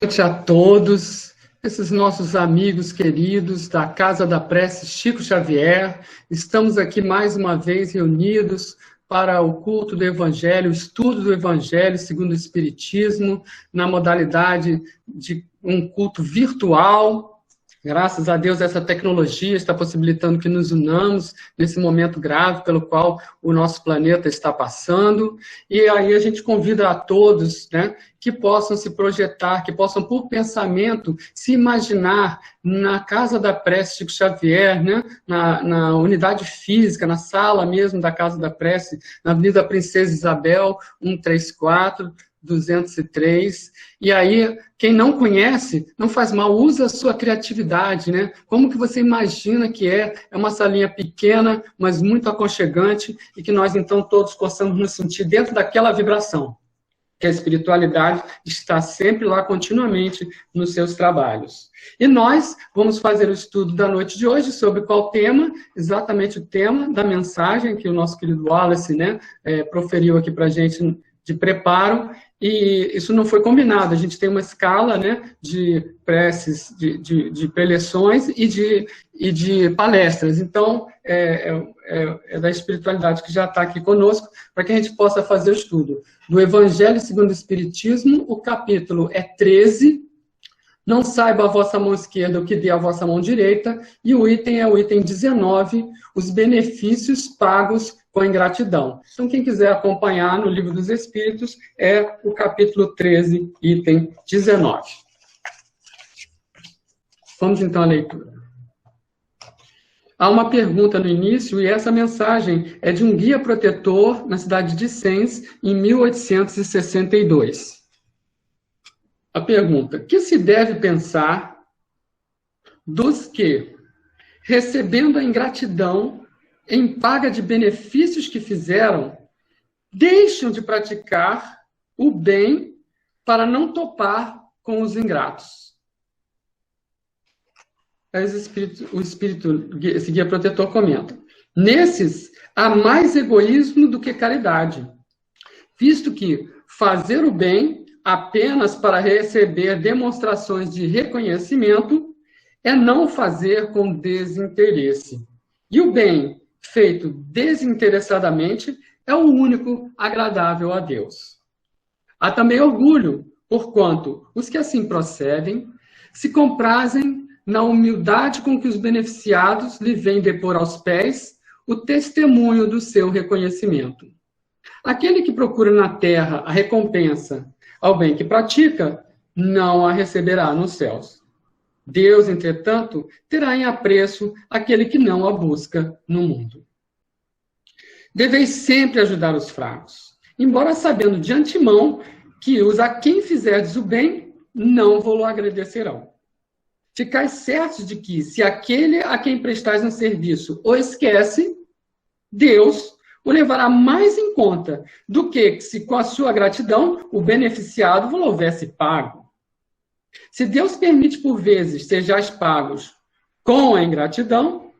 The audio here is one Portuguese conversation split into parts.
Noite a todos, esses nossos amigos queridos da Casa da Prece Chico Xavier. Estamos aqui mais uma vez reunidos para o culto do Evangelho, o estudo do Evangelho segundo o Espiritismo, na modalidade de um culto virtual. Graças a Deus, essa tecnologia está possibilitando que nos unamos nesse momento grave pelo qual o nosso planeta está passando. E aí a gente convida a todos, né, que possam se projetar, que possam, por pensamento, se imaginar na Casa da Prece Chico Xavier, né, na unidade física, na sala mesmo da Casa da Prece, na Avenida Princesa Isabel, 134, 203, e aí, quem não conhece, não faz mal, usa a sua criatividade, né? Como que você imagina que é uma salinha pequena, mas muito aconchegante, e que nós, então, todos possamos nos sentir dentro daquela vibração, que a espiritualidade está sempre lá, continuamente, nos seus trabalhos. E nós vamos fazer o estudo da noite de hoje sobre qual tema, exatamente o tema da mensagem que o nosso querido Wallace, né, proferiu aqui para a gente de preparo, e isso não foi combinado. A gente tem uma escala, né, de preces, de preleções e de palestras. Então, é da espiritualidade que já está aqui conosco, para que a gente possa fazer o estudo do Evangelho segundo o Espiritismo. O capítulo é 13, não saiba a vossa mão esquerda o que dê a vossa mão direita, e o item é o item 19, os benefícios pagos com ingratidão. Então, quem quiser acompanhar no Livro dos Espíritos, é o capítulo 13, item 19. Vamos então à leitura. Há uma pergunta no início, e essa mensagem é de um guia protetor na cidade de Sens, em 1862. A pergunta: que se deve pensar dos que, recebendo a ingratidão em paga de benefícios que fizeram, deixam de praticar o bem para não topar com os ingratos? Esse guia protetor comenta: nesses há mais egoísmo do que caridade, visto que fazer o bem apenas para receber demonstrações de reconhecimento é não fazer com desinteresse. E o bem feito desinteressadamente é o único agradável a Deus. Há também orgulho, porquanto os que assim procedem se comprazem na humildade com que os beneficiados lhe vêm depor aos pés o testemunho do seu reconhecimento. Aquele que procura na terra a recompensa ao bem que pratica, não a receberá nos céus. Deus, entretanto, terá em apreço aquele que não a busca no mundo. Deveis sempre ajudar os fracos, embora sabendo de antemão que os a quem fizerdes o bem, não vos agradecerão. Ficais certos de que, se aquele a quem prestais um serviço o esquece, Deus o levará mais em conta do que se com a sua gratidão o beneficiado vos houvesse pago. Se Deus permite por vezes sejais pagos com a ingratidão,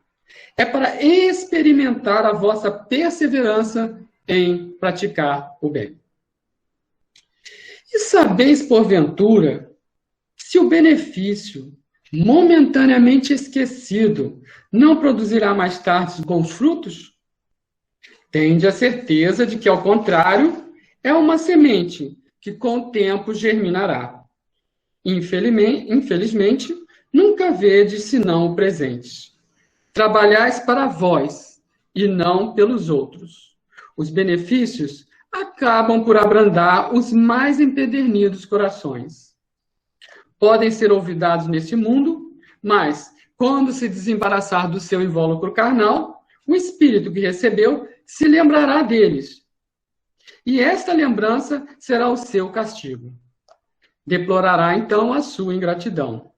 é para experimentar a vossa perseverança em praticar o bem. E sabeis, porventura, se o benefício momentaneamente esquecido não produzirá mais tarde bons frutos? Tende a certeza de que, ao contrário, é uma semente que com o tempo germinará. Infelizmente, nunca vedes senão o presente. Trabalhais para vós e não pelos outros. Os benefícios acabam por abrandar os mais empedernidos corações. Podem ser olvidados nesse mundo, mas, quando se desembaraçar do seu invólucro carnal, o espírito que recebeu se lembrará deles. E esta lembrança será o seu castigo. Deplorará, então, a sua ingratidão.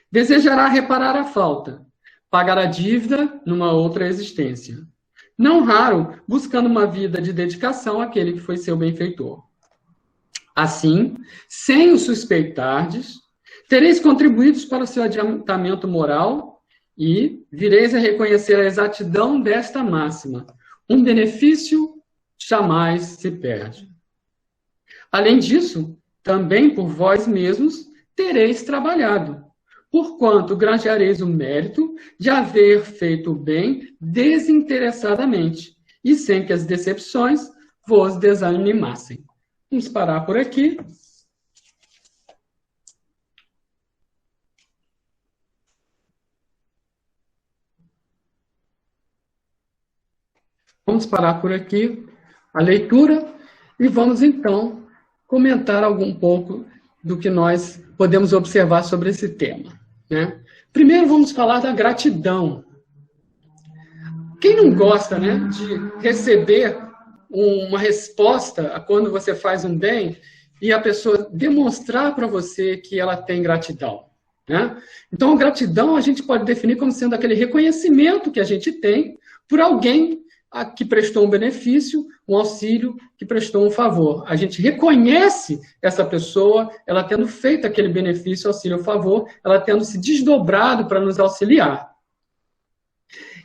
Desejará reparar a falta, pagar a dívida numa outra existência. Não raro, buscando uma vida de dedicação àquele que foi seu benfeitor. Assim, sem o suspeitardes, tereis contribuído para o seu adiantamento moral e vireis a reconhecer a exatidão desta máxima: um benefício jamais se perde. Além disso, também por vós mesmos tereis trabalhado, porquanto granjeareis o mérito de haver feito o bem desinteressadamente, e sem que as decepções vos desanimassem. Vamos parar por aqui. Vamos parar por aqui a leitura e vamos, então, comentar um pouco do que nós podemos observar sobre esse tema, né? Primeiro, vamos falar da gratidão. Quem não gosta, né, de receber uma resposta a quando você faz um bem e a pessoa demonstrar para você que ela tem gratidão, né? Então, a gratidão a gente pode definir como sendo aquele reconhecimento que a gente tem por alguém que prestou um benefício, um auxílio, que prestou um favor. A gente reconhece essa pessoa, ela tendo feito aquele benefício, auxílio, favor, ela tendo se desdobrado para nos auxiliar.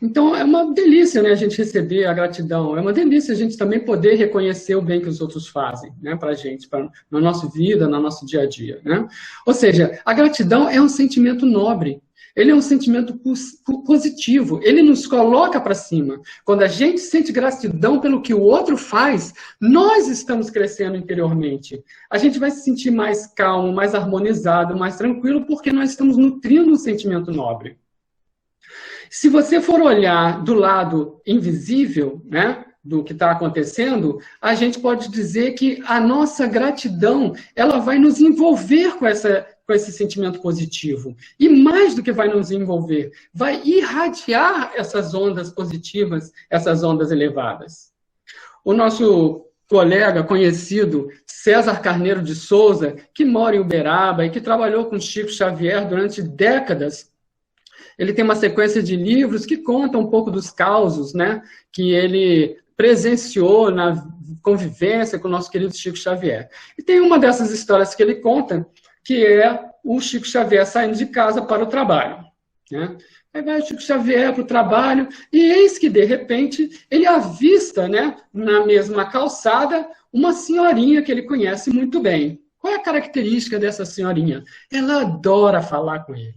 Então, é uma delícia, né, a gente receber a gratidão, é uma delícia a gente também poder reconhecer o bem que os outros fazem, né, para a gente, na nossa vida, no nosso dia a dia, né? Ou seja, a gratidão é um sentimento nobre, ele é um sentimento positivo, ele nos coloca para cima. Quando a gente sente gratidão pelo que o outro faz, nós estamos crescendo interiormente. A gente vai se sentir mais calmo, mais harmonizado, mais tranquilo, porque nós estamos nutrindo um sentimento nobre. Se você for olhar do lado invisível, né, do que está acontecendo, a gente pode dizer que a nossa gratidão, ela vai nos envolver com esse sentimento positivo. E mais do que vai nos envolver, vai irradiar essas ondas positivas, essas ondas elevadas. O nosso colega conhecido, César Carneiro de Souza, que mora em Uberaba e que trabalhou com Chico Xavier durante décadas, ele tem uma sequência de livros que contam um pouco dos causos, né, que ele presenciou na convivência com o nosso querido Chico Xavier. E tem uma dessas histórias que ele conta, que é o Chico Xavier saindo de casa para o trabalho, né? Aí vai o Chico Xavier para o trabalho, e eis que, de repente, ele avista, né, na mesma calçada, uma senhorinha que ele conhece muito bem. Qual é a característica dessa senhorinha? Ela adora falar com ele.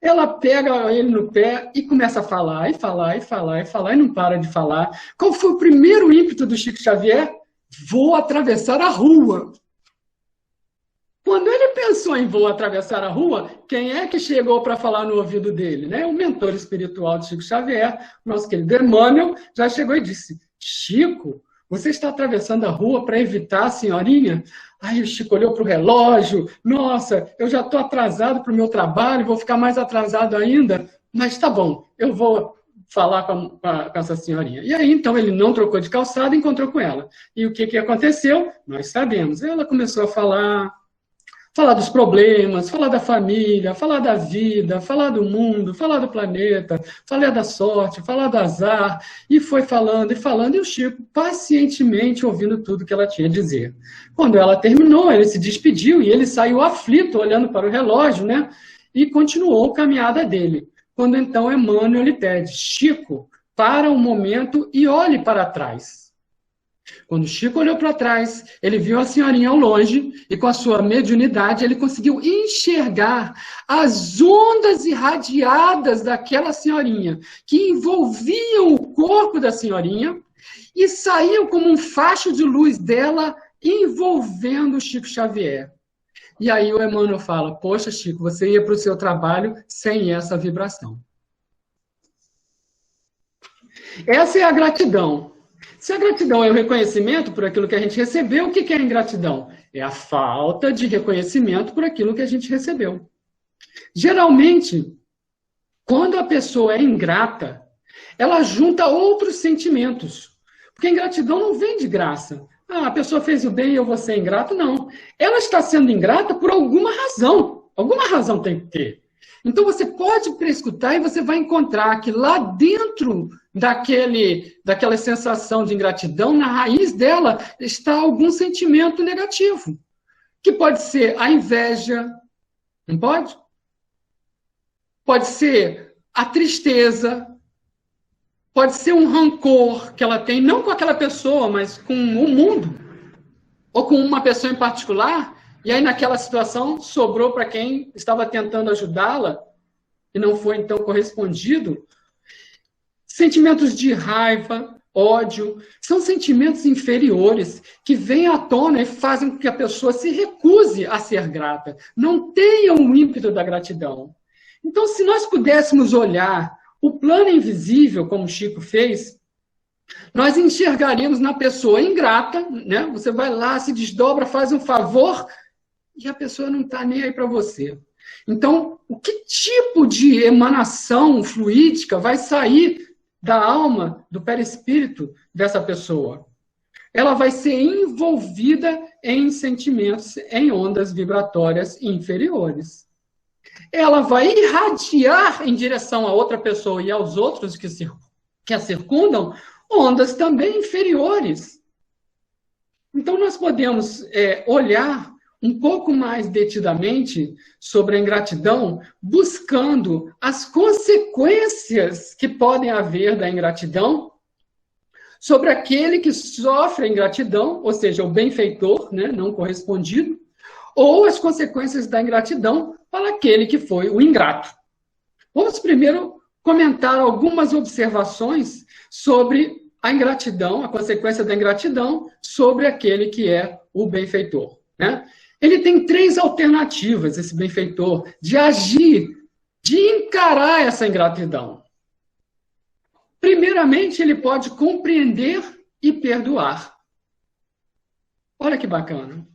Ela pega ele no pé e começa a falar, e falar, e falar, e falar, e não para de falar. Qual foi o primeiro ímpeto do Chico Xavier? Vou atravessar a rua. Quando ele pensou em vou atravessar a rua, quem é que chegou para falar no ouvido dele, né? O mentor espiritual de Chico Xavier, nosso querido Emmanuel, já chegou e disse: Chico, você está atravessando a rua para evitar a senhorinha? Aí o Chico olhou para o relógio, nossa, eu já estou atrasado para o meu trabalho, vou ficar mais atrasado ainda, mas tá bom, eu vou falar com essa senhorinha. E aí, então, ele não trocou de calçada e encontrou com ela. E o que aconteceu? Nós sabemos. Ela começou a falar dos problemas, falar da família, falar da vida, falar do mundo, falar do planeta, falar da sorte, falar do azar, e foi falando e falando, e o Chico pacientemente ouvindo tudo que ela tinha a dizer. Quando ela terminou, ele se despediu e ele saiu aflito, olhando para o relógio, né? E continuou a caminhada dele. Quando então Emmanuel lhe pede: Chico, para um momento e olhe para trás. Quando Chico olhou para trás, ele viu a senhorinha ao longe e com a sua mediunidade ele conseguiu enxergar as ondas irradiadas daquela senhorinha que envolviam o corpo da senhorinha e saíam como um facho de luz dela envolvendo o Chico Xavier. E aí o Emmanuel fala: poxa, Chico, você ia para o seu trabalho sem essa vibração. Essa é a gratidão. Se a gratidão é o reconhecimento por aquilo que a gente recebeu, o que é a ingratidão? É a falta de reconhecimento por aquilo que a gente recebeu. Geralmente, quando a pessoa é ingrata, ela junta outros sentimentos. Porque a ingratidão não vem de graça. Ah, a pessoa fez o bem e eu vou ser ingrato. Não. Ela está sendo ingrata por alguma razão. Alguma razão tem que ter. Então você pode prescutar e você vai encontrar que lá dentro daquela sensação de ingratidão, na raiz dela está algum sentimento negativo. Que pode ser a inveja, não pode? Pode ser a tristeza, pode ser um rancor que ela tem, não com aquela pessoa, mas com o mundo, ou com uma pessoa em particular, E aí, naquela situação, sobrou para quem estava tentando ajudá-la e não foi, então, correspondido. Sentimentos de raiva, ódio, são sentimentos inferiores que vêm à tona e fazem com que a pessoa se recuse a ser grata, não tenha o ímpeto da gratidão. Então, se nós pudéssemos olhar o plano invisível, como o Chico fez, nós enxergaríamos na pessoa ingrata, né? Você vai lá, se desdobra, faz um favor e a pessoa não está nem aí para você. Então, o que tipo de emanação fluídica vai sair da alma, do perispírito dessa pessoa? Ela vai ser envolvida em sentimentos, em ondas vibratórias inferiores. Ela vai irradiar em direção a outra pessoa e aos outros que a circundam ondas também inferiores. Então, nós podemos olhar um pouco mais detidamente sobre a ingratidão, buscando as consequências que podem haver da ingratidão sobre aquele que sofre a ingratidão, ou seja, o benfeitor, né, não correspondido, ou as consequências da ingratidão para aquele que foi o ingrato. Vamos primeiro comentar algumas observações sobre a ingratidão, a consequência da ingratidão sobre aquele que é o benfeitor, né? Ele tem 3 alternativas, esse benfeitor, de agir, de encarar essa ingratidão. Primeiramente, ele pode compreender e perdoar. Olha que bacana.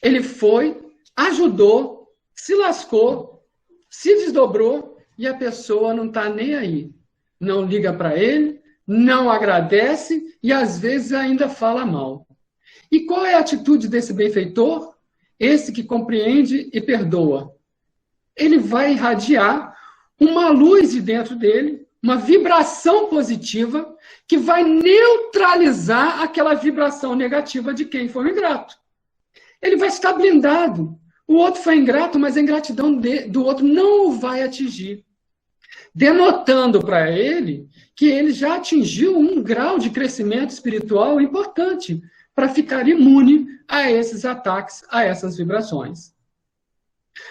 Ele foi, ajudou, se lascou, se desdobrou e a pessoa não está nem aí. Não liga para ele, não agradece e às vezes ainda fala mal. E qual é a atitude desse benfeitor? Esse que compreende e perdoa. Ele vai irradiar uma luz de dentro dele, uma vibração positiva, que vai neutralizar aquela vibração negativa de quem foi o ingrato. Ele vai estar blindado. O outro foi ingrato, mas a ingratidão do outro não o vai atingir. Denotando para ele que ele já atingiu um grau de crescimento espiritual importante para ficar imune a esses ataques, a essas vibrações.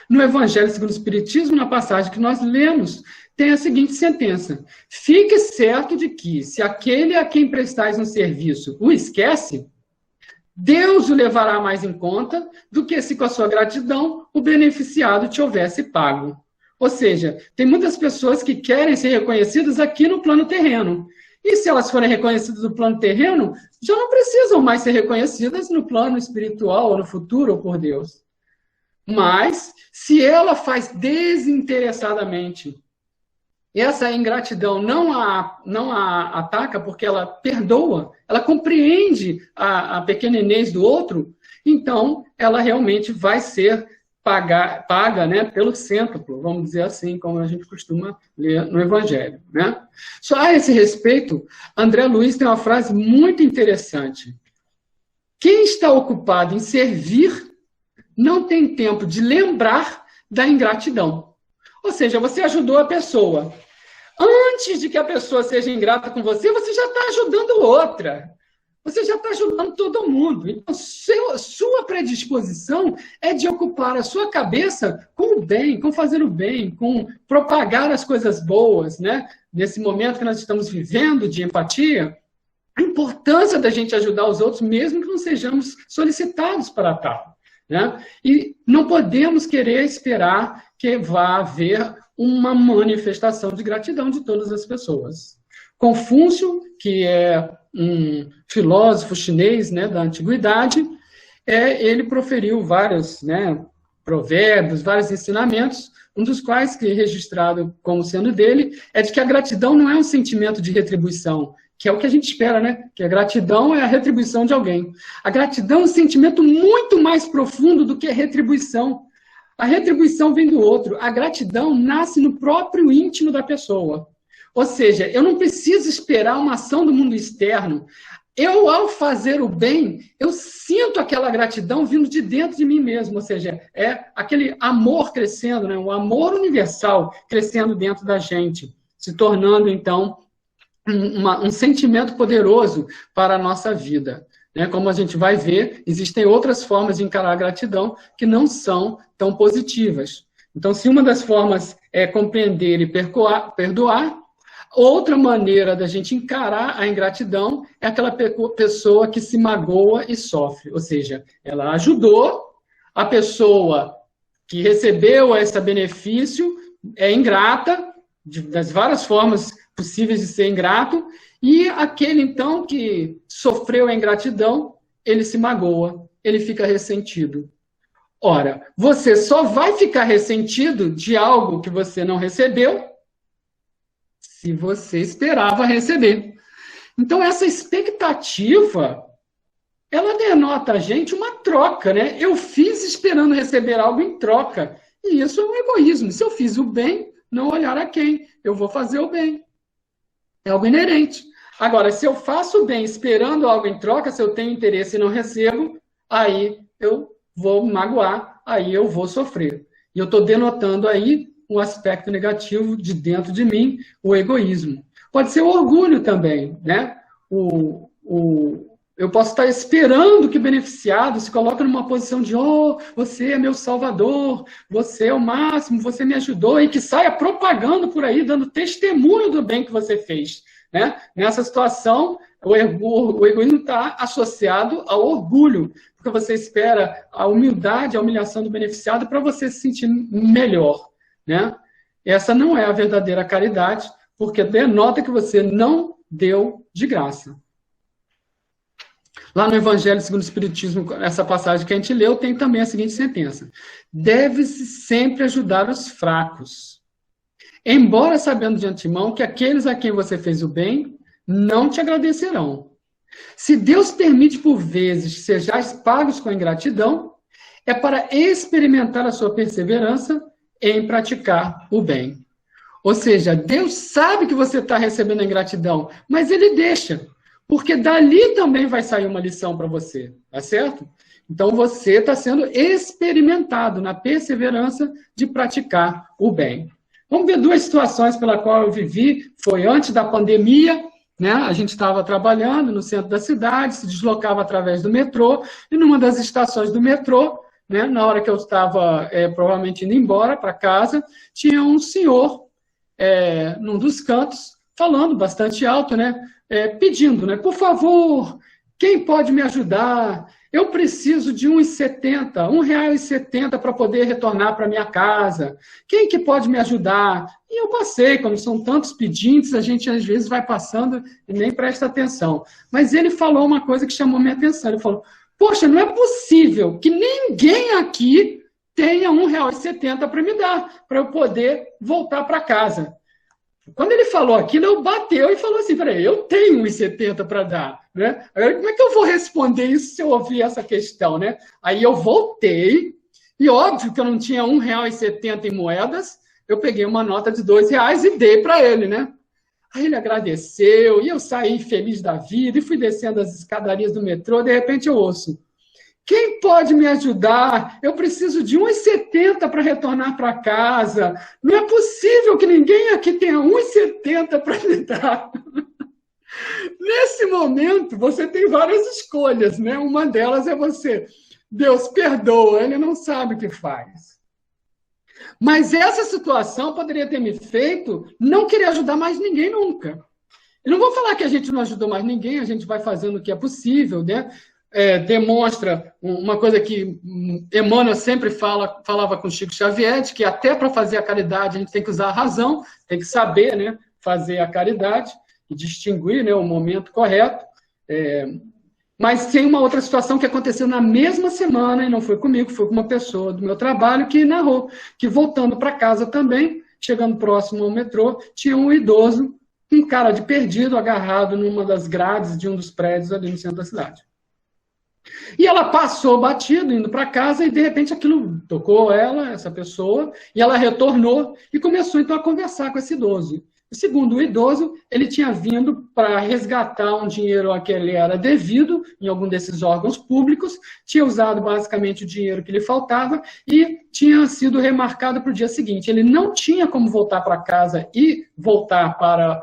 No Evangelho segundo o Espiritismo, na passagem que nós lemos, tem a seguinte sentença: fique certo de que, se aquele a quem prestais um serviço o esquece, Deus o levará mais em conta do que se com a sua gratidão o beneficiado te houvesse pago. Ou seja, tem muitas pessoas que querem ser reconhecidas aqui no plano terreno. E se elas forem reconhecidas no plano terreno, já não precisam mais ser reconhecidas no plano espiritual, ou no futuro, ou por Deus. Mas, se ela faz desinteressadamente, essa ingratidão não a ataca porque ela perdoa, ela compreende a pequenez do outro, então ela realmente vai ser paga, né, pelo cêntuplo, vamos dizer assim, como a gente costuma ler no Evangelho, né? Só a esse respeito, André Luiz tem uma frase muito interessante. Quem está ocupado em servir não tem tempo de lembrar da ingratidão. Ou seja, você ajudou a pessoa. Antes de que a pessoa seja ingrata com você, você já está ajudando outra. Você já está ajudando todo mundo. Então, sua predisposição é de ocupar a sua cabeça com o bem, com fazer o bem, com propagar as coisas boas, né? Nesse momento que nós estamos vivendo de empatia, a importância da gente ajudar os outros, mesmo que não sejamos solicitados para tal, né? E não podemos querer esperar que vá haver uma manifestação de gratidão de todas as pessoas. Confúcio, que é um filósofo chinês, né, da antiguidade, ele proferiu vários, né, provérbios, vários ensinamentos, um dos quais, que é registrado como sendo dele, é de que a gratidão não é um sentimento de retribuição, que é o que a gente espera, né? Que a gratidão é a retribuição de alguém. A gratidão é um sentimento muito mais profundo do que a retribuição. A retribuição vem do outro. A gratidão nasce no próprio íntimo da pessoa. Ou seja, eu não preciso esperar uma ação do mundo externo. Eu, ao fazer o bem, eu sinto aquela gratidão vindo de dentro de mim mesmo. Ou seja, é aquele amor crescendo, né? O amor universal crescendo dentro da gente, se tornando, então, um sentimento poderoso para a nossa vida. né? Como a gente vai ver, existem outras formas de encarar a gratidão que não são tão positivas. Então, se uma das formas é compreender e perdoar, outra maneira da gente encarar a ingratidão é aquela pessoa que se magoa e sofre. Ou seja, ela ajudou, a pessoa que recebeu esse benefício é ingrata, das várias formas possíveis de ser ingrato, e aquele, então, que sofreu a ingratidão, ele se magoa, ele fica ressentido. Ora, você só vai ficar ressentido de algo que você não recebeu se você esperava receber. Então, essa expectativa, ela denota a gente uma troca, né? Eu fiz esperando receber algo em troca. E isso é um egoísmo. Se eu fiz o bem, não olhar a quem. Eu vou fazer o bem. É algo inerente. Agora, se eu faço o bem esperando algo em troca, se eu tenho interesse e não recebo, aí eu vou magoar, aí eu vou sofrer. E eu estou denotando aí um aspecto negativo de dentro de mim, o egoísmo. Pode ser o orgulho também, né? Eu posso estar esperando que o beneficiado se coloque numa posição de você é meu salvador, você é o máximo, você me ajudou, e que saia propagando por aí, dando testemunho do bem que você fez. Né? Nessa situação, o egoísmo está associado ao orgulho, porque você espera a humildade, a humilhação do beneficiado para você se sentir melhor. Né? Essa não é a verdadeira caridade, porque denota que você não deu de graça. Lá no Evangelho segundo o Espiritismo, essa passagem que a gente leu, tem também a seguinte sentença: deve-se sempre ajudar os fracos, embora sabendo de antemão que aqueles a quem você fez o bem não te agradecerão. Se Deus permite por vezes que sejais pagos com ingratidão, é para experimentar a sua perseverança em praticar o bem. Ou seja, Deus sabe que você está recebendo a ingratidão, mas Ele deixa, porque dali também vai sair uma lição para você, tá certo? Então você está sendo experimentado na perseverança de praticar o bem. Vamos ver duas situações pela qual eu vivi. Foi antes da pandemia, né? A gente estava trabalhando no centro da cidade, se deslocava através do metrô, e numa das estações do metrô, né, na hora que eu estava provavelmente indo embora para casa, tinha um senhor num dos cantos, falando bastante alto, né? Pedindo, né? Por favor, quem pode me ajudar? Eu preciso de R$1,70 para poder retornar para minha casa. Quem que pode me ajudar? E eu passei, como são tantos pedintes, a gente às vezes vai passando e nem presta atenção. Mas ele falou uma coisa que chamou minha atenção. Ele falou: poxa, não é possível que ninguém aqui tenha R$1,70 para me dar, para eu poder voltar para casa. Quando ele falou aquilo, eu bateu e falou assim: peraí, eu tenho R$1,70 para dar, né? Como é que eu vou responder isso se eu ouvir essa questão, né? Aí eu voltei, e óbvio que eu não tinha R$1,70 em moedas, eu peguei uma nota de R$2 e dei para ele, né? Aí ele agradeceu, e eu saí feliz da vida, e fui descendo as escadarias do metrô, de repente eu ouço: quem pode me ajudar? Eu preciso de R$1,70 para retornar para casa. Não é possível que ninguém aqui tenha R$1,70 para me dar. Nesse momento, você tem várias escolhas, né? Uma delas é você: Deus perdoa, ele não sabe o que faz. Mas essa situação poderia ter me feito não querer ajudar mais ninguém nunca. Eu não vou falar que a gente não ajudou mais ninguém, a gente vai fazendo o que é possível, né? Demonstra uma coisa que Emmanuel sempre falava com Chico Xavier, de que até para fazer a caridade a gente tem que usar a razão, tem que saber, né, fazer a caridade e distinguir, né, o momento correto. Mas tem uma outra situação que aconteceu na mesma semana, e não foi comigo, foi com uma pessoa do meu trabalho que narrou, que voltando para casa também, chegando próximo ao metrô, tinha um idoso, um cara de perdido, agarrado numa das grades de um dos prédios ali no centro da cidade. E ela passou batido, indo para casa, e de repente aquilo tocou ela, essa pessoa, e ela retornou e começou então a conversar com esse idoso. Segundo o idoso, ele tinha vindo para resgatar um dinheiro a que ele era devido em algum desses órgãos públicos, tinha usado basicamente o dinheiro que lhe faltava e tinha sido remarcado para o dia seguinte. Ele não tinha como voltar para casa e voltar para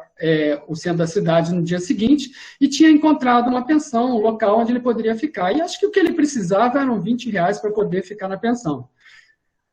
o centro da cidade no dia seguinte e tinha encontrado uma pensão, um local onde ele poderia ficar. E acho que o que ele precisava eram R$ 20 para poder ficar na pensão.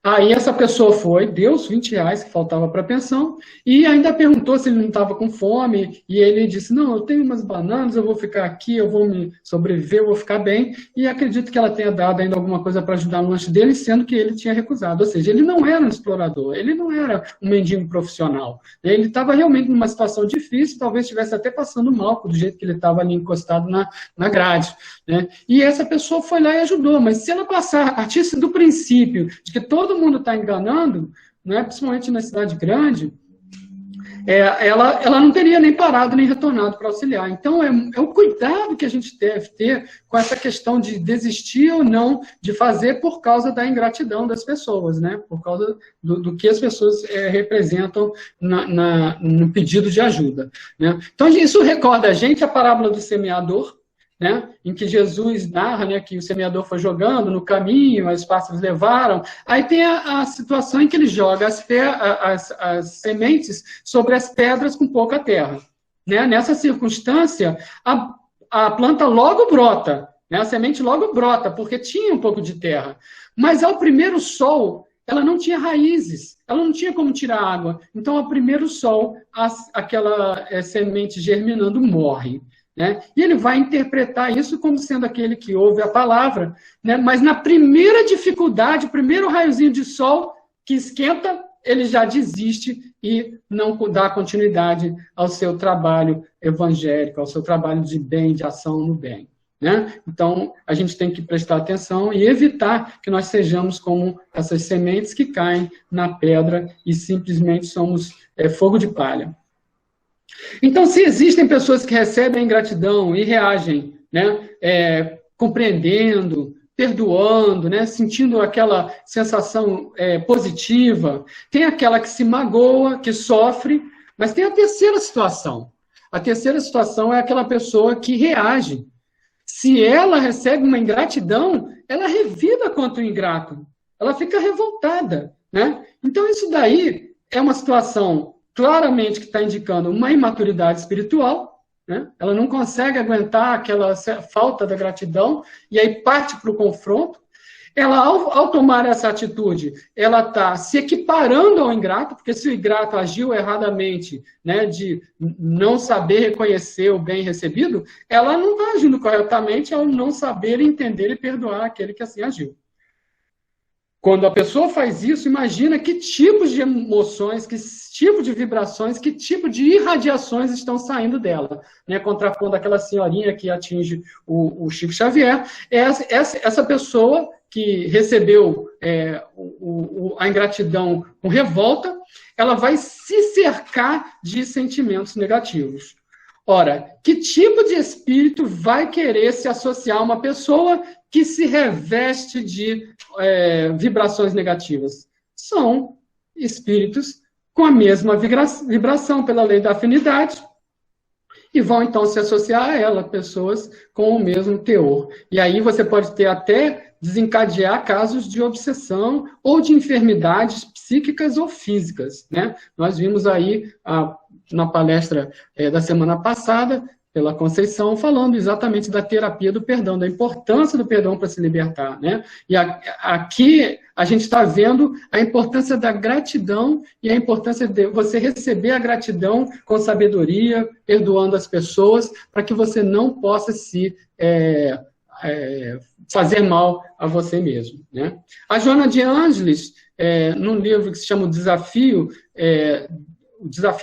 Aí essa pessoa foi, deu os R$ 20 que faltava para a pensão e ainda perguntou se ele não estava com fome e ele disse, não, eu tenho umas bananas, eu vou ficar aqui, eu vou me sobreviver, eu vou ficar bem e acredito que ela tenha dado ainda alguma coisa para ajudar no lanche dele, sendo que ele tinha recusado. Ou seja, ele não era um explorador, ele não era um mendigo profissional. Ele estava realmente numa situação difícil, talvez estivesse até passando mal do jeito que ele estava ali encostado na grade. Né? E essa pessoa foi lá e ajudou, mas se ela passar a partir do princípio de que todo mundo está enganando, né, principalmente na cidade grande, ela não teria nem parado nem retornado para auxiliar. Então, é o cuidado que a gente deve ter com essa questão de desistir ou não de fazer por causa da ingratidão das pessoas, né? Por causa do que as pessoas representam no pedido de ajuda. Né? Então, isso recorda a gente a parábola do semeador, né, em que Jesus narra, né, que o semeador foi jogando no caminho, as pássaros levaram. Aí tem a situação em que ele joga as sementes sobre as pedras com pouca terra. Né? Nessa circunstância, a planta logo brota, né? A semente logo brota, porque tinha um pouco de terra. Mas ao primeiro sol, ela não tinha raízes, ela não tinha como tirar água. Então, ao primeiro sol, aquela semente germinando morre. Né? E ele vai interpretar isso como sendo aquele que ouve a palavra, né? Mas na primeira dificuldade, primeiro raiozinho de sol que esquenta, ele já desiste e não dá continuidade ao seu trabalho evangélico, ao seu trabalho de bem, de ação no bem. Né? Então, a gente tem que prestar atenção e evitar que nós sejamos como essas sementes que caem na pedra e simplesmente somos fogo de palha. Então, se existem pessoas que recebem ingratidão e reagem, né, compreendendo, perdoando, né, sentindo aquela sensação positiva, tem aquela que se magoa, que sofre, mas tem a terceira situação. A terceira situação é aquela pessoa que reage. Se ela recebe uma ingratidão, ela revida contra o ingrato. Ela fica revoltada. Né? Então, isso daí é uma situação claramente que está indicando uma imaturidade espiritual, né? Ela não consegue aguentar aquela falta da gratidão e aí parte para o confronto. Ela, ao tomar essa atitude, ela está se equiparando ao ingrato, porque se o ingrato agiu erradamente, né, de não saber reconhecer o bem recebido, ela não está agindo corretamente ao não saber entender e perdoar aquele que assim agiu. Quando a pessoa faz isso, imagina que tipos de emoções, que tipo de vibrações, que tipo de irradiações estão saindo dela. Né? Contrapondo aquela senhorinha que atinge o Chico Xavier, essa pessoa que recebeu a ingratidão com revolta, ela vai se cercar de sentimentos negativos. Ora, que tipo de espírito vai querer se associar a uma pessoa que se reveste de vibrações negativas? São espíritos com a mesma vibração pela lei da afinidade e vão então se associar a ela, pessoas com o mesmo teor. E aí você pode ter até desencadear casos de obsessão ou de enfermidades psíquicas ou físicas. Né? Nós vimos aí na palestra da semana passada, pela Conceição, falando exatamente da terapia do perdão, da importância do perdão para se libertar. Né? E aqui a gente está vendo a importância da gratidão e a importância de você receber a gratidão com sabedoria, perdoando as pessoas, para que você não possa se fazer mal a você mesmo. Né? A Joana de Ângeles, num livro que se chama O Desafio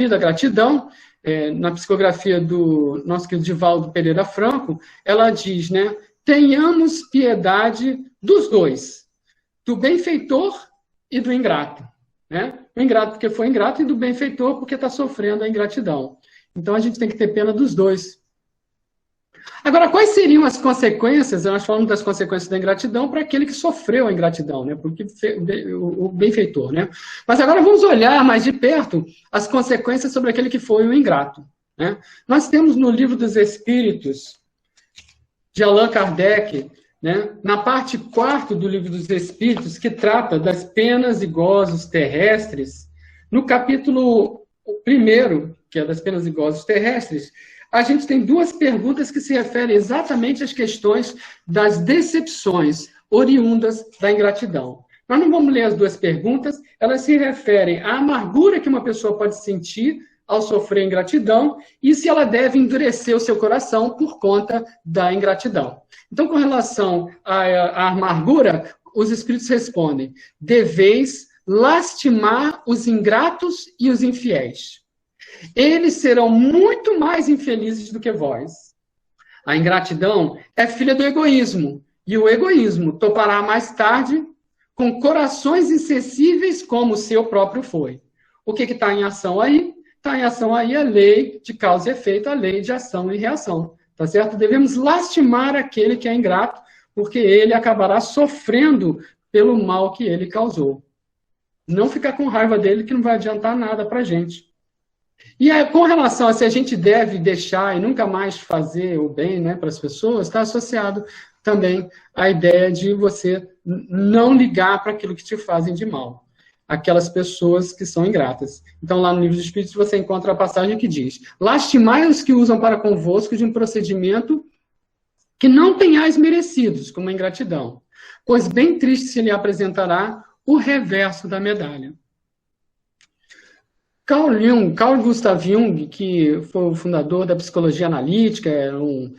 da Gratidão, na psicografia do nosso querido Divaldo Pereira Franco, ela diz, né, tenhamos piedade dos dois, do benfeitor e do ingrato. Né? O ingrato porque foi ingrato e do benfeitor porque está sofrendo a ingratidão. Então a gente tem que ter pena dos dois. Agora, quais seriam as consequências? Nós falamos das consequências da ingratidão para aquele que sofreu a ingratidão, né? Porque o benfeitor, né? Mas agora vamos olhar mais de perto as consequências sobre aquele que foi o ingrato. Né? Nós temos no Livro dos Espíritos, de Allan Kardec, né? Na parte 4ª do Livro dos Espíritos, que trata das penas e gozos terrestres, no capítulo 1º, que é das penas e gozos terrestres, a gente tem duas perguntas que se referem exatamente às questões das decepções oriundas da ingratidão. Nós não vamos ler as duas perguntas, elas se referem à amargura que uma pessoa pode sentir ao sofrer ingratidão e se ela deve endurecer o seu coração por conta da ingratidão. Então, com relação à amargura, os espíritos respondem: deveis lastimar os ingratos e os infiéis. Eles serão muito mais infelizes do que vós. A ingratidão é filha do egoísmo, e o egoísmo topará mais tarde com corações insensíveis como o seu próprio foi. O que está em ação aí? Está em ação aí a lei de causa e efeito, a lei de ação e reação. Tá certo? Devemos lastimar aquele que é ingrato, porque ele acabará sofrendo pelo mal que ele causou. Não ficar com raiva dele, que não vai adiantar nada para a gente. E com relação a se a gente deve deixar e nunca mais fazer o bem, né, para as pessoas, está associado também à ideia de você não ligar para aquilo que te fazem de mal. Aquelas pessoas que são ingratas. Então, lá no Livro dos Espíritos, você encontra a passagem que diz: lastimai os que usam para convosco de um procedimento que não tenhais merecidos, como a ingratidão, pois bem triste se lhe apresentará o reverso da medalha. Carl Gustav Jung, que foi o fundador da psicologia analítica, era um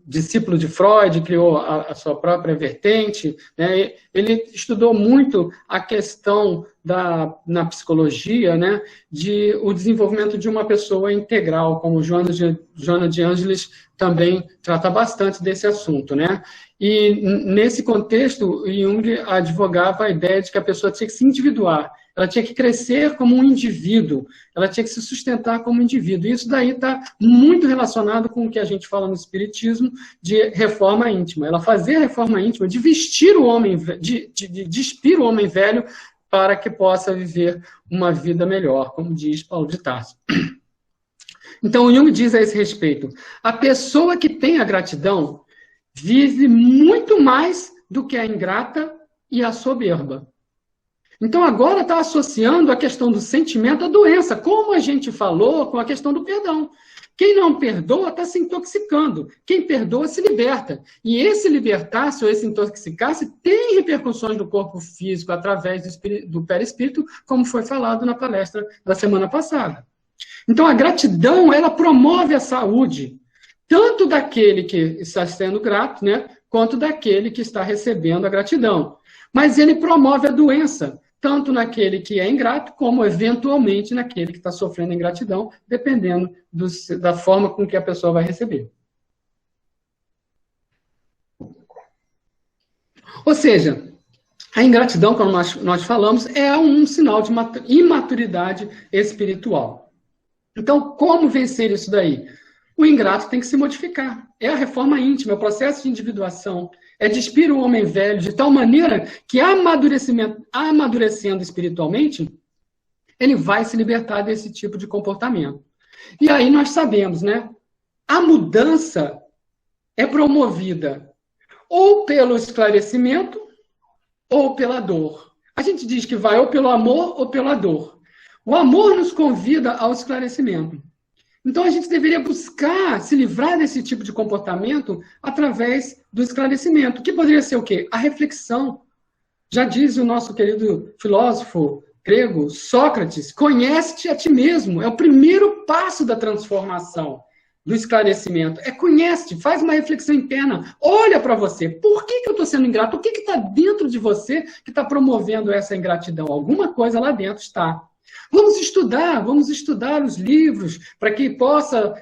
discípulo de Freud, criou a sua própria vertente, né? Ele estudou muito a questão na psicologia, né, de o desenvolvimento de uma pessoa integral, como Joana de Ângeles também trata bastante desse assunto, né? E nesse contexto, Jung advogava a ideia de que a pessoa tinha que se individuar, ela tinha que crescer como um indivíduo, ela tinha que se sustentar como indivíduo. E isso daí está muito relacionado com o que a gente fala no Espiritismo de reforma íntima. Ela fazia a reforma íntima de vestir o homem, de despir o homem velho para que possa viver uma vida melhor, como diz Paulo de Tarso. Então, o Jung diz a esse respeito: a pessoa que tem a gratidão vive muito mais do que a ingrata e a soberba. Então, agora está associando a questão do sentimento à doença, como a gente falou com a questão do perdão. Quem não perdoa está se intoxicando. Quem perdoa se liberta. E esse libertar-se ou esse intoxicar-se tem repercussões no corpo físico através do perispírito, como foi falado na palestra da semana passada. Então, a gratidão, ela promove a saúde, tanto daquele que está sendo grato, né, quanto daquele que está recebendo a gratidão. Mas ele promove a doença, tanto naquele que é ingrato, como, eventualmente, naquele que está sofrendo ingratidão, dependendo da forma com que a pessoa vai receber. Ou seja, a ingratidão, como nós falamos, é um sinal de imaturidade espiritual. Então, como vencer isso daí? O ingrato tem que se modificar. É a reforma íntima, é o processo de individuação, é despir o homem velho de tal maneira que, amadurecendo espiritualmente, ele vai se libertar desse tipo de comportamento. E aí nós sabemos, né? A mudança é promovida ou pelo esclarecimento ou pela dor. A gente diz que vai ou pelo amor ou pela dor. O amor nos convida ao esclarecimento. Então, a gente deveria buscar se livrar desse tipo de comportamento através do esclarecimento, que poderia ser o quê? A reflexão. Já diz o nosso querido filósofo grego, Sócrates: conhece-te a ti mesmo. É o primeiro passo da transformação, do esclarecimento. É conhece-te, faz uma reflexão interna, olha para você. Por que eu estou sendo ingrato? O que está dentro de você que está promovendo essa ingratidão? Alguma coisa lá dentro está. Vamos estudar os livros, para que possa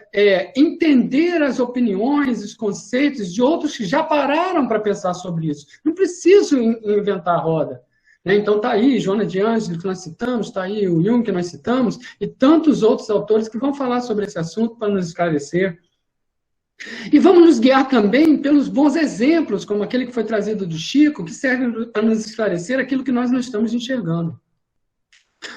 entender as opiniões, os conceitos de outros que já pararam para pensar sobre isso. Não preciso inventar a roda. Né? Então está aí Joana de Ângeles, que nós citamos, está aí o Jung, que nós citamos, e tantos outros autores que vão falar sobre esse assunto para nos esclarecer. E vamos nos guiar também pelos bons exemplos, como aquele que foi trazido do Chico, que serve para nos esclarecer aquilo que nós não estamos enxergando.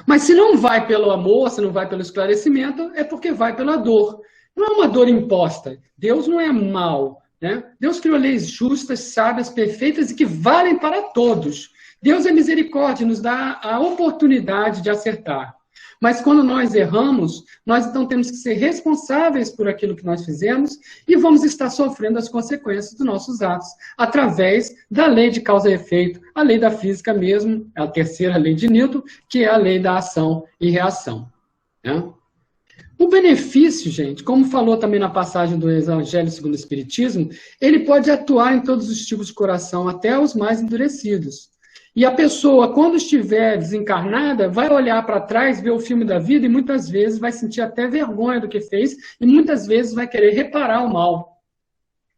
Mas se não vai pelo amor, se não vai pelo esclarecimento, é porque vai pela dor. Não é uma dor imposta. Deus não é mau, né? Deus criou leis justas, sábias, perfeitas e que valem para todos. Deus é misericórdia, nos dá a oportunidade de acertar. Mas quando nós erramos, nós então temos que ser responsáveis por aquilo que nós fizemos e vamos estar sofrendo as consequências dos nossos atos, através da lei de causa e efeito, a lei da física mesmo, a terceira lei de Newton, que é a lei da ação e reação. Né? O benefício, gente, como falou também na passagem do Evangelho segundo o Espiritismo, ele pode atuar em todos os tipos de coração, até os mais endurecidos. E a pessoa, quando estiver desencarnada, vai olhar para trás, ver o filme da vida e muitas vezes vai sentir até vergonha do que fez e muitas vezes vai querer reparar o mal.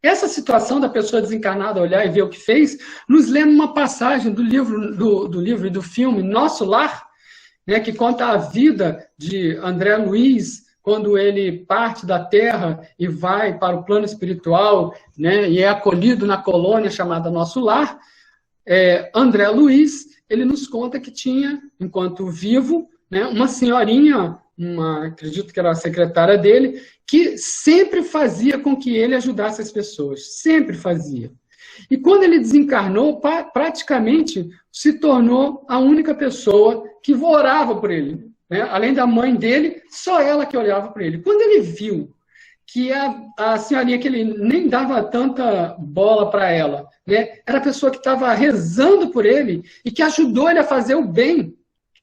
Essa situação da pessoa desencarnada olhar e ver o que fez, nos lembra uma passagem do livro e do filme Nosso Lar, né, que conta a vida de André Luiz, quando ele parte da Terra e vai para o plano espiritual, né, e é acolhido na colônia chamada Nosso Lar. André Luiz, ele nos conta que tinha, enquanto vivo, né, uma senhorinha, acredito que era a secretária dele, que sempre fazia com que ele ajudasse as pessoas, sempre fazia. E quando ele desencarnou, praticamente se tornou a única pessoa que orava por ele. Né? Além da mãe dele, só ela que olhava por ele. Quando ele viu que a senhorinha, que ele nem dava tanta bola para ela, né? Era a pessoa que estava rezando por ele e que ajudou ele a fazer o bem.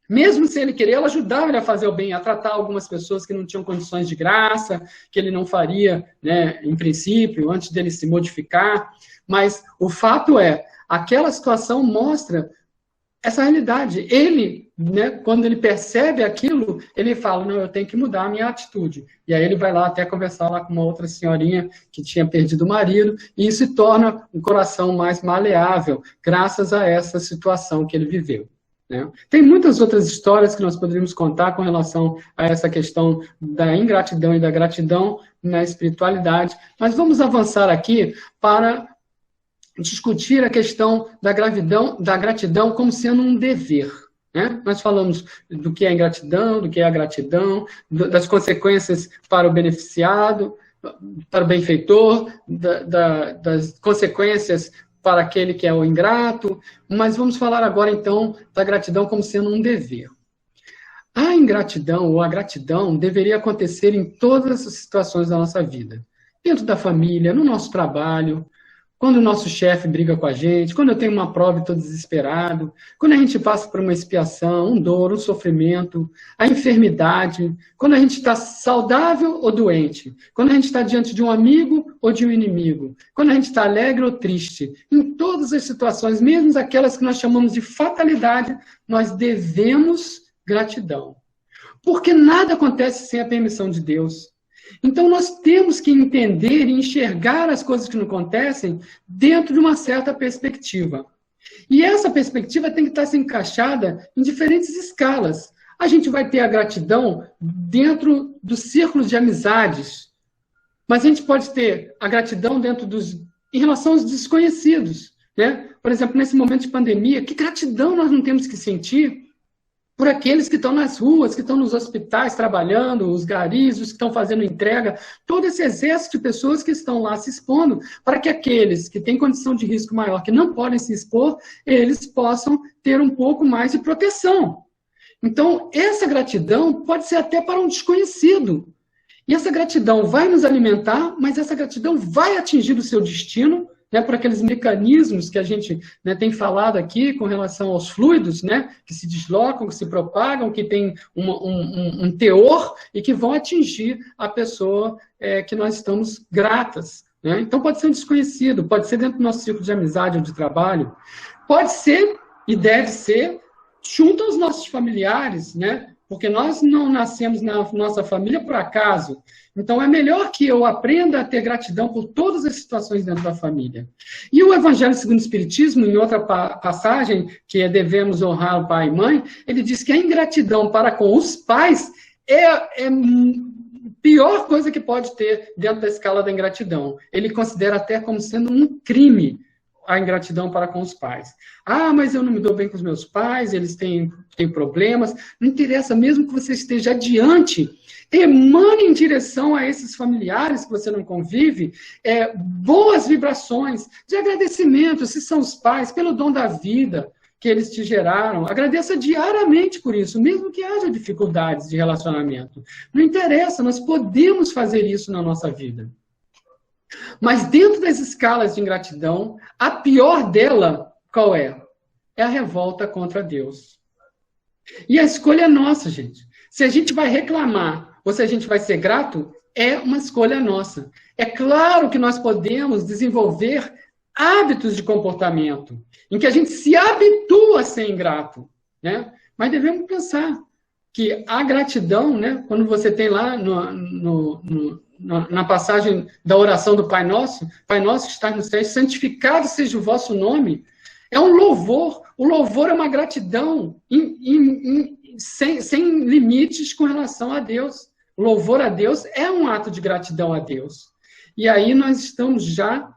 Mesmo sem ele querer, ela ajudava ele a fazer o bem, a tratar algumas pessoas que não tinham condições de graça, que ele não faria, né, em princípio, antes dele se modificar. Mas o fato é, aquela situação mostra essa realidade. Ele, né, quando ele percebe aquilo, ele fala, não, eu tenho que mudar a minha atitude. E aí ele vai lá até conversar lá com uma outra senhorinha que tinha perdido o marido, e se torna um coração mais maleável, graças a essa situação que ele viveu. Né? Tem muitas outras histórias que nós poderíamos contar com relação a essa questão da ingratidão e da gratidão na espiritualidade, mas vamos avançar aqui para discutir a questão da gratidão como sendo um dever. Né? Nós falamos do que é ingratidão, do que é a gratidão, das consequências para o beneficiado, para o benfeitor, das consequências para aquele que é o ingrato, mas vamos falar agora, então, da gratidão como sendo um dever. A ingratidão ou a gratidão deveria acontecer em todas as situações da nossa vida. Dentro da família, no nosso trabalho, quando o nosso chefe briga com a gente, quando eu tenho uma prova e estou desesperado, quando a gente passa por uma expiação, um dor, um sofrimento, a enfermidade, quando a gente está saudável ou doente, quando a gente está diante de um amigo ou de um inimigo, quando a gente está alegre ou triste, em todas as situações, mesmo aquelas que nós chamamos de fatalidade, nós devemos gratidão. Porque nada acontece sem a permissão de Deus. Então, nós temos que entender e enxergar as coisas que nos acontecem dentro de uma certa perspectiva. E essa perspectiva tem que estar se encaixada em diferentes escalas. A gente vai ter a gratidão dentro dos círculos de amizades, mas a gente pode ter a gratidão em relação aos desconhecidos. Né? Por exemplo, nesse momento de pandemia, que gratidão nós não temos que sentir por aqueles que estão nas ruas, que estão nos hospitais trabalhando, os garis, os que estão fazendo entrega, todo esse exército de pessoas que estão lá se expondo, para que aqueles que têm condição de risco maior, que não podem se expor, eles possam ter um pouco mais de proteção. Então, essa gratidão pode ser até para um desconhecido. E essa gratidão vai nos alimentar, mas essa gratidão vai atingir o seu destino, né, por aqueles mecanismos que a gente, né, tem falado aqui com relação aos fluidos, né, que se deslocam, que se propagam, que tem um teor e que vão atingir a pessoa que nós estamos gratas. Né? Então pode ser um desconhecido, pode ser dentro do nosso círculo de amizade ou de trabalho, pode ser e deve ser junto aos nossos familiares, né? Porque nós não nascemos na nossa família por acaso. Então, é melhor que eu aprenda a ter gratidão por todas as situações dentro da família. E o Evangelho segundo o Espiritismo, em outra passagem, que é devemos honrar o pai e mãe, ele diz que a ingratidão para com os pais é a pior coisa que pode ter dentro da escala da ingratidão. Ele considera até como sendo um crime a ingratidão para com os pais. Ah, mas eu não me dou bem com os meus pais, eles têm problemas. Não interessa, mesmo que você esteja adiante, emane em direção a esses familiares que você não convive, boas vibrações de agradecimento, se são os pais, pelo dom da vida, que eles te geraram. Agradeça diariamente por isso, mesmo que haja dificuldades de relacionamento. Não interessa, nós podemos fazer isso na nossa vida. Mas dentro das escalas de ingratidão, a pior dela, qual é? É a revolta contra Deus. E a escolha é nossa, gente. Se a gente vai reclamar ou se a gente vai ser grato, é uma escolha nossa. É claro que nós podemos desenvolver hábitos de comportamento em que a gente se habitua a ser ingrato, né? Mas devemos pensar que a gratidão, né, quando você tem lá na passagem da oração do Pai Nosso que está no céu, santificado seja o vosso nome, é um louvor. O louvor é uma gratidão sem limites com relação a Deus. O louvor a Deus é um ato de gratidão a Deus. E aí nós estamos já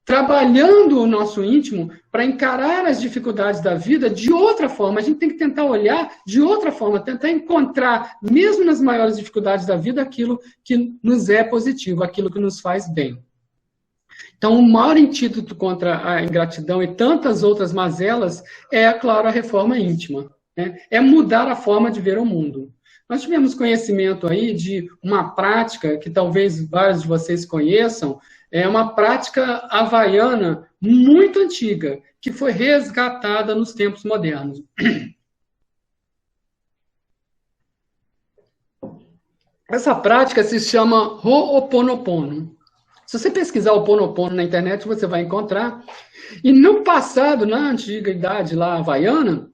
trabalhando o nosso íntimo para encarar as dificuldades da vida de outra forma. A gente tem que tentar olhar de outra forma, tentar encontrar, mesmo nas maiores dificuldades da vida, aquilo que nos é positivo, aquilo que nos faz bem. Então, o maior antídoto contra a ingratidão e tantas outras mazelas é, claro, a reforma íntima, né? É mudar a forma de ver o mundo. Nós tivemos conhecimento aí de uma prática que talvez vários de vocês conheçam, é uma prática havaiana muito antiga, que foi resgatada nos tempos modernos. Essa prática se chama Ho'oponopono. Se você pesquisar o Ho'oponopono na internet, você vai encontrar. E no passado, na antiguidade lá havaiana,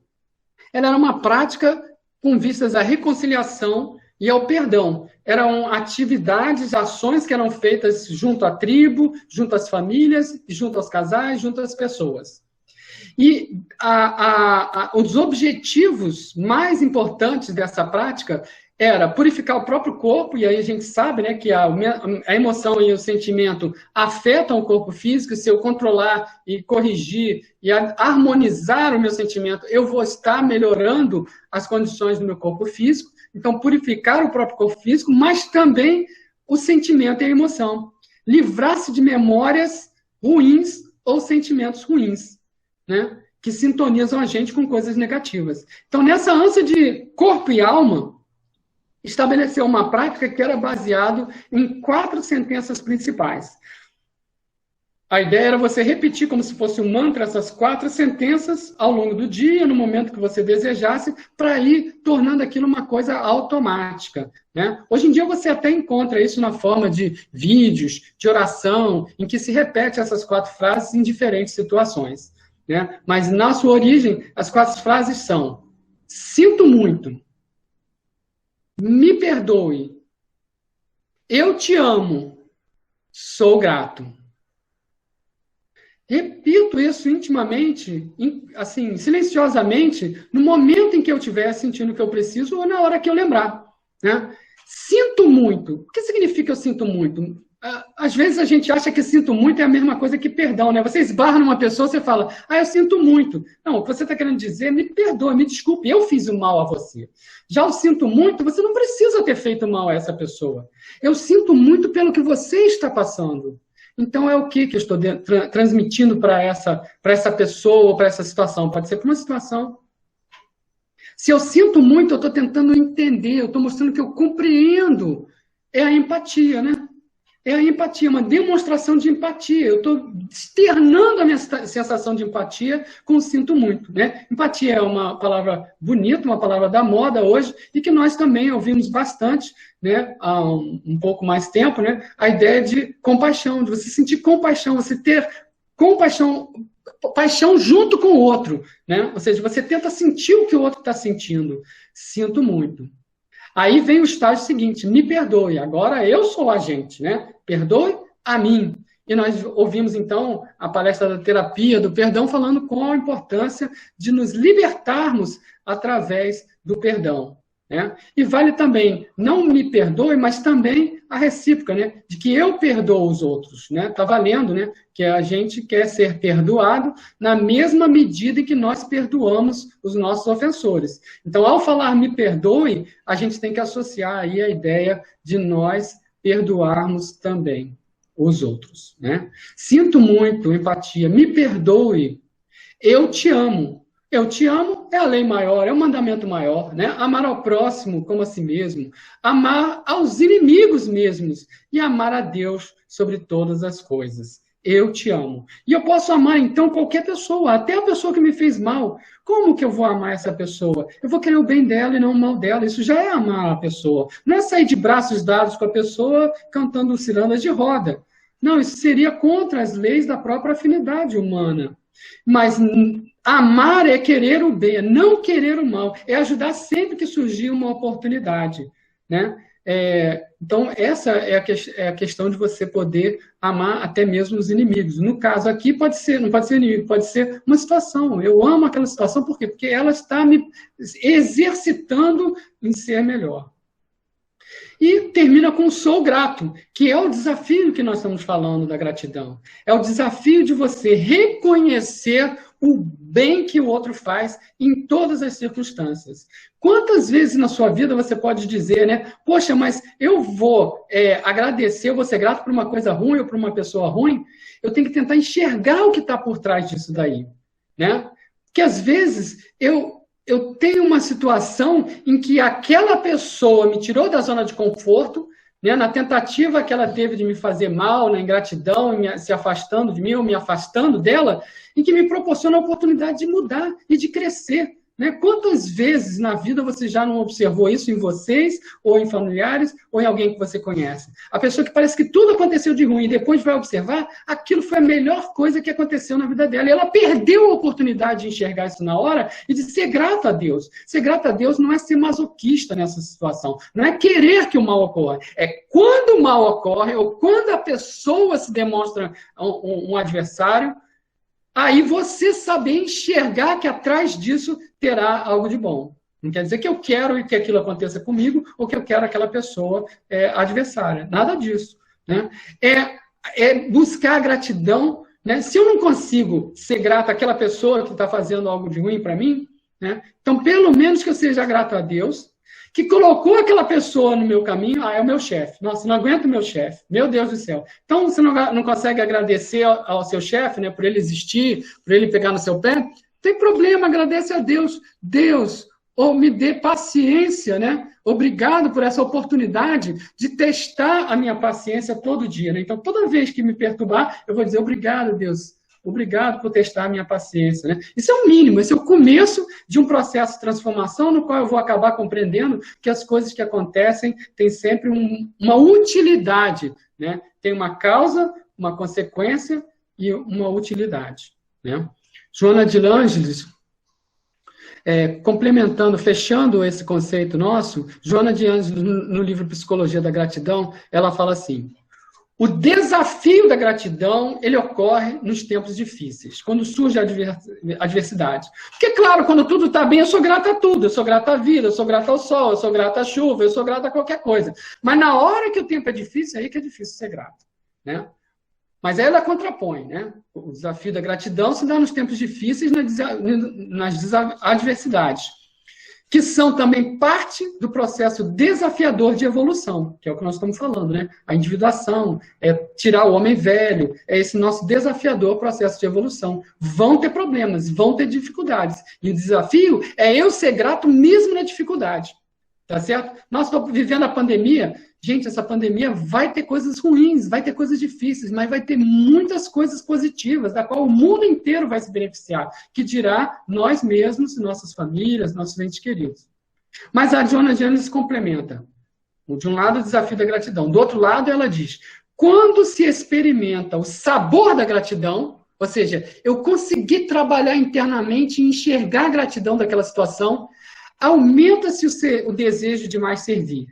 ela era uma prática com vistas à reconciliação e ao perdão. Eram atividades, ações que eram feitas junto à tribo, junto às famílias, junto aos casais, junto às pessoas. E os objetivos mais importantes dessa prática era purificar o próprio corpo, e aí a gente sabe, né, que a emoção e o sentimento afetam o corpo físico. Se eu controlar e corrigir e harmonizar o meu sentimento, eu vou estar melhorando as condições do meu corpo físico. Então, purificar o próprio corpo físico, mas também o sentimento e a emoção. Livrar-se de memórias ruins ou sentimentos ruins, né, que sintonizam a gente com coisas negativas. Então, nessa ânsia de corpo e alma, estabeleceu uma prática que era baseado em 4 sentenças principais. A ideia era você repetir como se fosse um mantra essas 4 sentenças ao longo do dia, no momento que você desejasse, para ir tornando aquilo uma coisa automática, né? Hoje em dia você até encontra isso na forma de vídeos, de oração, em que se repete essas 4 frases em diferentes situações, né? Mas na sua origem, as 4 frases são: sinto muito, me perdoe, eu te amo, sou grato. Repito isso intimamente, assim, silenciosamente, no momento em que eu estiver sentindo que eu preciso ou na hora que eu lembrar, né? Sinto muito. O que significa eu sinto muito? Às vezes a gente acha que sinto muito é a mesma coisa que perdão, né? Você esbarra numa pessoa, você fala, eu sinto muito. Não, o que você está querendo dizer, me perdoe, me desculpe, eu fiz o mal a você. Já o sinto muito, você não precisa ter feito mal a essa pessoa. Eu sinto muito pelo que você está passando. Então, é o que eu estou transmitindo para essa pessoa ou para essa situação? Pode ser para uma situação. Se eu sinto muito, eu estou tentando entender, eu estou mostrando que eu compreendo. É a empatia, né? É a empatia, uma demonstração de empatia. Eu estou externando a minha sensação de empatia com o sinto muito, né? Empatia é uma palavra bonita, uma palavra da moda hoje, e que nós também ouvimos bastante, né, há um pouco mais tempo, né? A ideia de compaixão, de você sentir compaixão, você ter compaixão, paixão junto com o outro, né? Ou seja, você tenta sentir o que o outro está sentindo. Sinto muito. Aí vem o estágio seguinte, me perdoe, agora eu sou o agente, né? Perdoe a mim. E nós ouvimos, então, a palestra da terapia do perdão, falando com a importância de nos libertarmos através do perdão, né? E vale também, não me perdoe, mas também a recíproca, né? De que eu perdoo os outros, né? Está valendo, né? Que a gente quer ser perdoado na mesma medida em que nós perdoamos os nossos ofensores. Então, ao falar me perdoe, a gente tem que associar aí a ideia de nós perdoarmos também os outros, né? Sinto muito, empatia, me perdoe. Eu te amo. Eu te amo é a lei maior, é o mandamento maior, né? Amar ao próximo como a si mesmo, amar aos inimigos mesmos e amar a Deus sobre todas as coisas. Eu te amo. E eu posso amar, então, qualquer pessoa, até a pessoa que me fez mal. Como que eu vou amar essa pessoa? Eu vou querer o bem dela e não o mal dela. Isso já é amar a pessoa. Não é sair de braços dados com a pessoa cantando cirandas de roda. Não, isso seria contra as leis da própria afinidade humana. Mas amar é querer o bem, é não querer o mal, é ajudar sempre que surgir uma oportunidade, né? Então, essa é a questão de você poder amar até mesmo os inimigos. No caso aqui, pode ser, não pode ser inimigo, pode ser uma situação. Eu amo aquela situação, por quê? Porque ela está me exercitando em ser melhor. E termina com sou grato, que é o desafio que nós estamos falando da gratidão. É o desafio de você reconhecer o bem que o outro faz em todas as circunstâncias. Quantas vezes na sua vida você pode dizer, né? Poxa, mas eu vou agradecer, eu vou ser grato por uma coisa ruim ou por uma pessoa ruim? Eu tenho que tentar enxergar o que está por trás disso daí, né? Porque às vezes eu tenho uma situação em que aquela pessoa me tirou da zona de conforto, né, na tentativa que ela teve de me fazer mal, na ingratidão, se afastando de mim ou me afastando dela, em que me proporciona a oportunidade de mudar e de crescer. Né? Quantas vezes na vida você já não observou isso em vocês, ou em familiares, ou em alguém que você conhece? A pessoa que parece que tudo aconteceu de ruim e depois vai observar, aquilo foi a melhor coisa que aconteceu na vida dela. E ela perdeu a oportunidade de enxergar isso na hora e de ser grata a Deus. Ser grata a Deus não é ser masoquista nessa situação, não é querer que o mal ocorra. É quando o mal ocorre, ou quando a pessoa se demonstra um adversário, aí você saber enxergar que atrás disso terá algo de bom. Não quer dizer que eu quero que aquilo aconteça comigo ou que eu quero aquela pessoa adversária. Nada disso. Né? É buscar a gratidão. Né? Se eu não consigo ser grato àquela pessoa que está fazendo algo de ruim para mim, né? Então, pelo menos que eu seja grato a Deus, que colocou aquela pessoa no meu caminho, é o meu chefe. Nossa, não aguento o meu chefe. Meu Deus do céu. Então, você não consegue agradecer ao seu chefe, né, por ele existir, por ele pegar no seu pé? Não tem problema, agradece a Deus. Deus, me dê paciência, né? Obrigado por essa oportunidade de testar a minha paciência todo dia. Né? Então, toda vez que me perturbar, eu vou dizer obrigado, Deus. Obrigado por testar a minha paciência. Né? Isso é o mínimo, esse é o começo de um processo de transformação no qual eu vou acabar compreendendo que as coisas que acontecem têm sempre uma utilidade. Né? Tem uma causa, uma consequência e uma utilidade. Né? Joana de Ângeles, complementando, fechando esse conceito nosso, Joana de Ângeles, no livro Psicologia da Gratidão, ela fala assim: o desafio da gratidão, ele ocorre nos tempos difíceis, quando surge a adversidade. Porque, claro, quando tudo está bem, eu sou grata a tudo. Eu sou grata à vida, eu sou grata ao sol, eu sou grata à chuva, eu sou grata a qualquer coisa. Mas na hora que o tempo é difícil, aí que é difícil ser grato. Né? Mas aí ela contrapõe. Né? O desafio da gratidão se dá nos tempos difíceis, nas adversidades, que são também parte do processo desafiador de evolução, que é o que nós estamos falando, né? A individuação, tirar o homem velho, é esse nosso desafiador processo de evolução. Vão ter problemas, vão ter dificuldades. E o desafio é eu ser grato mesmo na dificuldade. Tá certo? Nós estamos vivendo a pandemia. Gente, essa pandemia vai ter coisas ruins, vai ter coisas difíceis, mas vai ter muitas coisas positivas, da qual o mundo inteiro vai se beneficiar, que dirá nós mesmos, nossas famílias, nossos entes queridos. Mas a Joana de Ângeles complementa. De um lado, o desafio da gratidão. Do outro lado, ela diz, quando se experimenta o sabor da gratidão, ou seja, eu consegui trabalhar internamente e enxergar a gratidão daquela situação, aumenta-se o desejo de mais servir.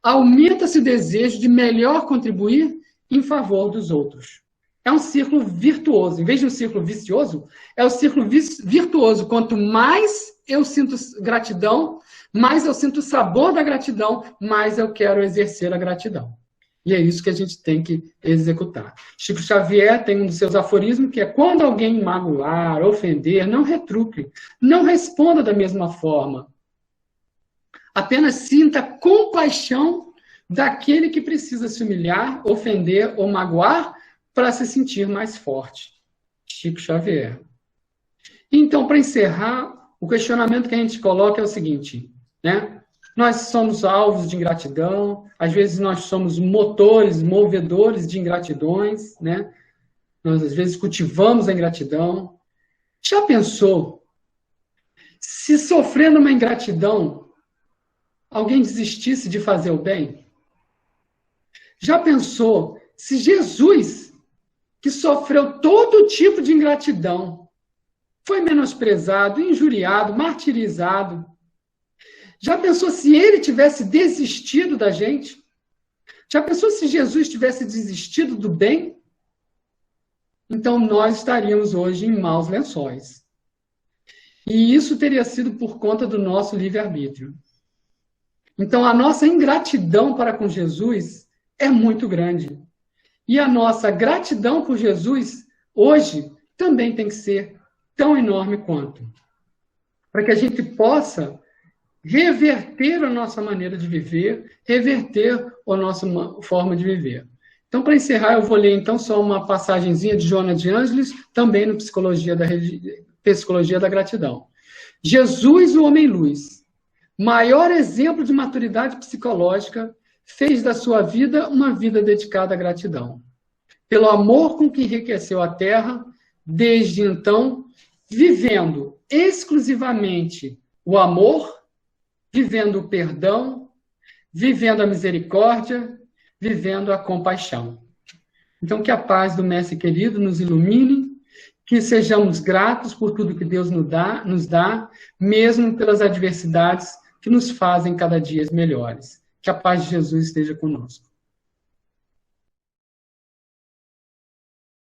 Aumenta-se o desejo de melhor contribuir em favor dos outros. É um círculo virtuoso. Em vez de um círculo vicioso, é o círculo virtuoso. Quanto mais eu sinto gratidão, mais eu sinto o sabor da gratidão, mais eu quero exercer a gratidão. E é isso que a gente tem que executar. Chico Xavier tem um dos seus aforismos, que é: quando alguém magoar, ofender, não retruque. Não responda da mesma forma. Apenas sinta compaixão daquele que precisa se humilhar, ofender ou magoar para se sentir mais forte. Chico Xavier. Então, para encerrar, o questionamento que a gente coloca é o seguinte, né? Nós somos alvos de ingratidão, às vezes nós somos motores, movedores de ingratidões, né? Nós, às vezes, cultivamos a ingratidão. Já pensou se sofrendo uma ingratidão, alguém desistisse de fazer o bem? Já pensou se Jesus, que sofreu todo tipo de ingratidão, foi menosprezado, injuriado, martirizado? Já pensou se ele tivesse desistido da gente? Já pensou se Jesus tivesse desistido do bem? Então nós estaríamos hoje em maus lençóis. E isso teria sido por conta do nosso livre-arbítrio. Então a nossa ingratidão para com Jesus é muito grande. E a nossa gratidão por Jesus, hoje, também tem que ser tão enorme quanto. Para que a gente possa reverter a nossa maneira de viver, reverter a nossa forma de viver. Então, para encerrar, eu vou ler então só uma passagenzinha de Joana de Ângeles, também no Psicologia da Gratidão. Jesus, o homem-luz, maior exemplo de maturidade psicológica, fez da sua vida uma vida dedicada à gratidão. Pelo amor com que enriqueceu a terra, desde então, vivendo exclusivamente o amor, vivendo o perdão, vivendo a misericórdia, vivendo a compaixão. Então, que a paz do Mestre querido nos ilumine, que sejamos gratos por tudo que Deus nos dá, mesmo pelas adversidades que nos fazem cada dia melhores. Que a paz de Jesus esteja conosco.